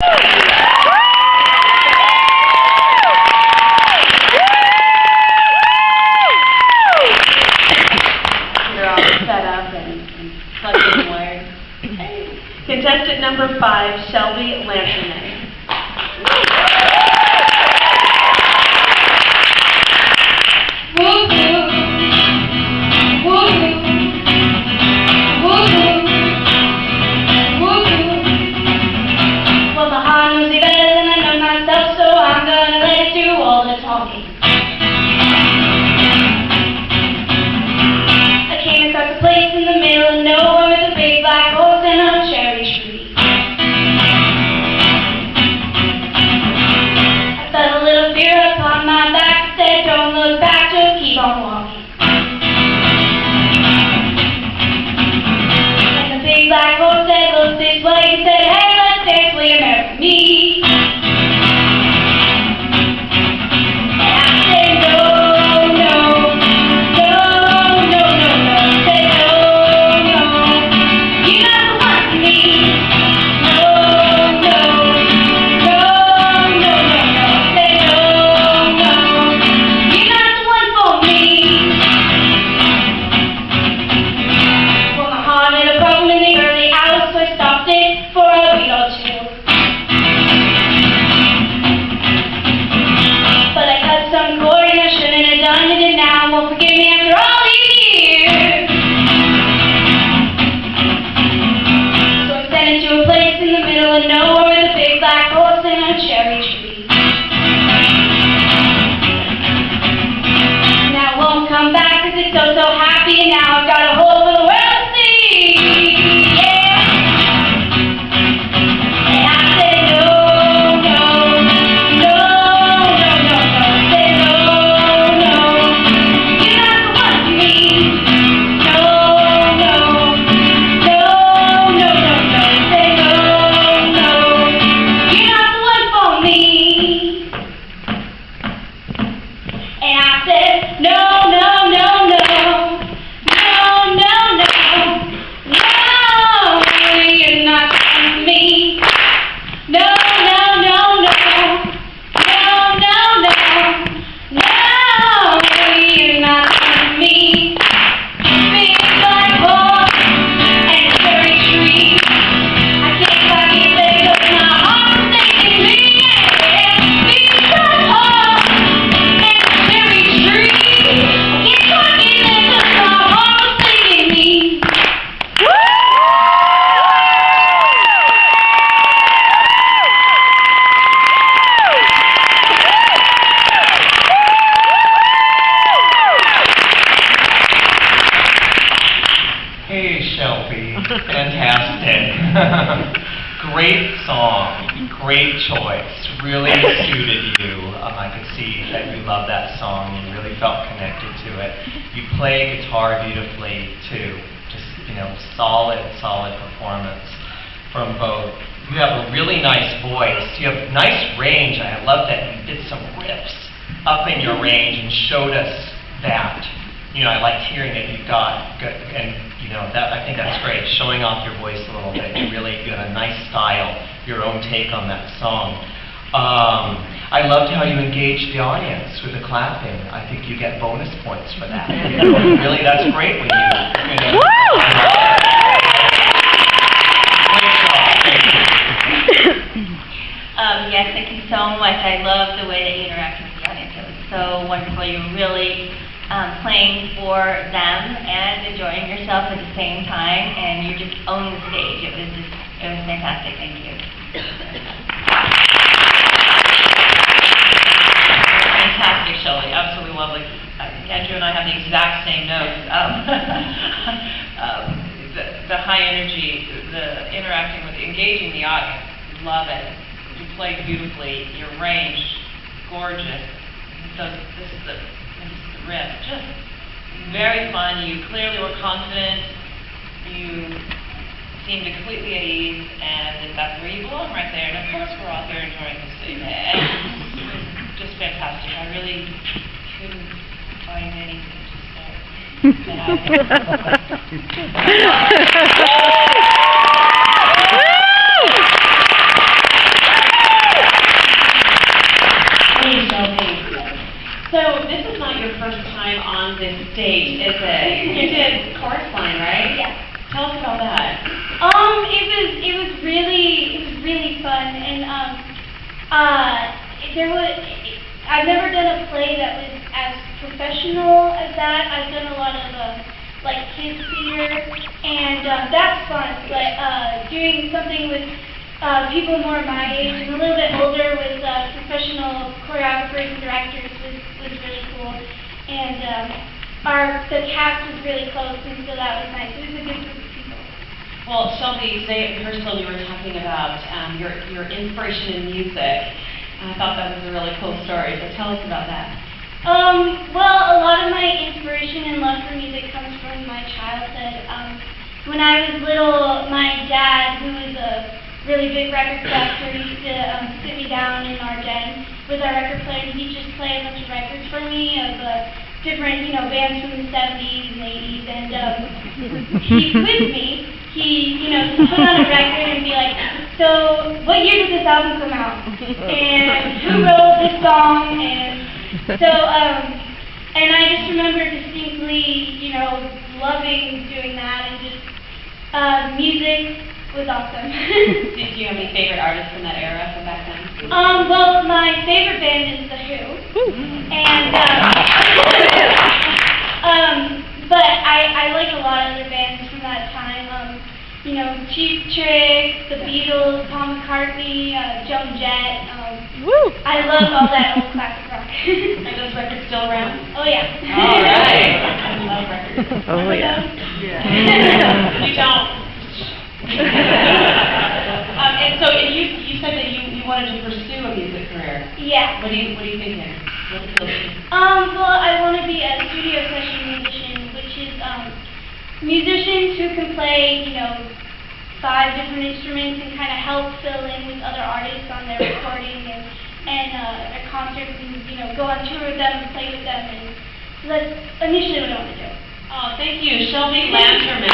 You're all set up and plugged in and wired. Contestant number 5, Shelby, Lanterman. Shelby, fantastic. Great song, great choice, really suited you. I could see that you love that song, you really felt connected to it. You play guitar beautifully too, just, solid performance from both. You have a really nice voice, you have nice range. I love that you did some riffs up in your range and showed us that. I liked hearing that you got good, and I think that's great, showing off your voice a little bit. You have a nice style, your own take on that song. I loved how you engaged the audience with the clapping. I think you get bonus points for that. Really, that's great when you Yes, thank you so much. I love the way that you interacted with the audience. It was so wonderful. You were really playing for them and enjoying yourself at the same time, and you just owned the stage. It was fantastic. Thank you. Fantastic, Shelby. Absolutely lovely. Andrew and I have the exact same notes. The high energy, the interacting with, engaging the audience. Love it. You played beautifully. Your range, gorgeous. So this is the riff. Just very fun. You clearly were confident. You seemed completely at ease, and that's where you belong, right there. And of course, we're all here enjoying this thing. And it was just fantastic. I really couldn't find anything to say. not your first time on this stage, is it? You did chorus line, right? Yeah. Tell us about that. It was really fun, and I've never done a play that was as professional as that. I've done a lot of like kids theater, and that's fun. But doing something with people more my age and a little bit older with professional choreographers and directors was really cool. And the cast was really close, and so that was nice. It was a good group of people. Well, Shelby, today at rehearsal you were talking about your inspiration in music. I thought that was a really cool story, so tell us about that. Well, a lot of my inspiration and love for music comes from my childhood. When I was little, my dad, who was a really big record collector, used to sit me down in our den with our record player, and he'd just play a bunch of records for me of different, bands from the 70s and 80s, and he quizzed me. He, put on a record and be like, so, what year did this album come out? And who wrote this song? And so, and I just remember distinctly, loving doing that, and just, music was awesome. Do you have any favorite artists from that era, from back then? Well, my favorite band is The Who, and, but I like a lot of other bands from that time, Cheap Trick, The Beatles, Paul McCartney, Joan Jett, I love all that old classic rock. Are those records still around? Oh, yeah. All right. I love records. Oh, yeah. You don't. And so you said that you wanted to pursue a music career. Yeah. What are you thinking? What appeals to you? Well, I want to be a studio session musician, which is musicians who can play, 5 different instruments and kind of help fill in with other artists on their recording and at concerts, and go on tour with them and play with them. And so that's initially what I want to do. Oh, thank you, Shelby Lanterman.